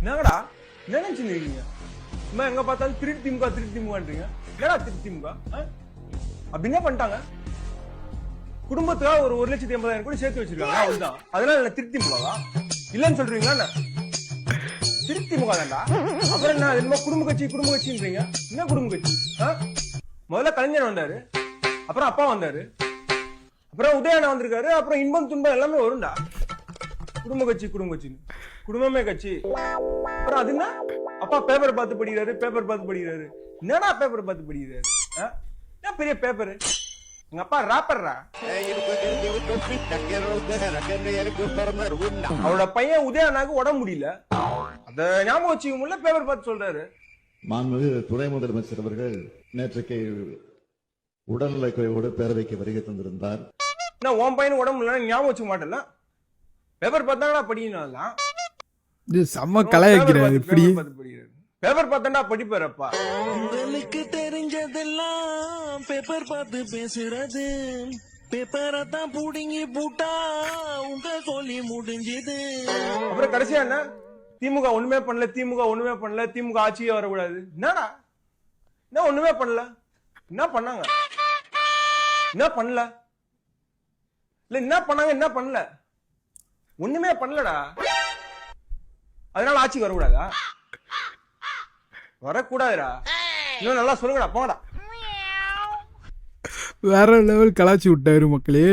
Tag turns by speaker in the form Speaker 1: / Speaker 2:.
Speaker 1: என்னங்கடா என்ன நினைச்சுருக்கீங்க? சும்மா எங்க பார்த்தாலும் திருட்டு திமுகன்றீங்க. என்னடா திருட்டு திமுக? அப்படி என்ன பண்ணிட்டாங்க? குடும்பத்துக்காக ஒரு 1,80,000 கூட சேர்த்து வச்சிருக்காங்க. அவ்வளவுதான். அதனால என்ன திருட்டு திமுகவா? இல்லன்னு சொல்றீங்களா என்ன? திருட்டு திமுக தான்டா. அப்புறம் என்ன என்னமோ குடும்ப கட்சின்றீங்க. என்ன குடும்ப கட்சி? முதல்ல கலைஞர் வந்தாரு, அப்புறம் அப்பா வந்தாரு, அப்புறம் உதயண்ணா வந்திருக்காரு, அப்புறம் இன்பம் துன்பம் எல்லாமே வரும்டா. குடும்ப கட்சின்னு குடும்பமே கட்சி. அப்புறம் அது என்ன? அப்பா பேப்பர் பார்த்து படிக்கிறாரு. என்னடா பேப்பர் பார்த்து படிக்கிறாரு? என்ன பெரிய பேப்பர்? எங்க அப்பா ராப்பர்ரா. அவரோட பையன் உதயண்ணாக்கு உடம்பு முடியல, அத ஞாபகம் வச்சுக்க முடியல, பேப்பர் பார்த்து சொல்றாரு.
Speaker 2: மாண்புமிகு துணை முதலமைச்சர் அவர்கள் நேற்றைக்கு உடல்நல குறைவோடு பேரவைக்கு வருகை தந்திருந்தார்.
Speaker 1: நான் உன் பையன் உடம்பு இல்ல ஞாபகம் வச்சுக்க மாட்டேன்ல, பேப்பர் பார்த்தாடா படிக்கணும்.
Speaker 3: செம்ம கலாய்க்கிறாரு. இப்படி
Speaker 1: பேப்பர் பார்த்தாண்டா படிப்பாரப்பா.
Speaker 4: உங்களுக்கு தெரிஞ்சதெல்லாம் பேப்பர் பார்த்து பேசுறது, பேப்பரை தான் புடுங்கி பூட்டா உங்க சொல்லி முடிஞ்சது.
Speaker 1: அப்புறம் கடைசியா என்ன? திமுக ஒண்ணுமே பண்ணல, திமுக ஆட்சியே வரக்கூடாது. என்னடா என்ன ஒண்ணுமே பண்ணல? என்ன பண்ணாங்க? என்ன பண்ணல? இல்ல என்ன பண்ணாங்க? என்ன பண்ணல? ஒண்ணுமே பண்ணலடா. அதனால ஆட்சிக்கு வரக்கூடாதா? வரக்கூடாதுடா. இன்னும் நல்லா சொல்லுங்கடா, போங்கடா.
Speaker 3: வேற லெவல் கலாச்சி விட்டாரு மக்களே.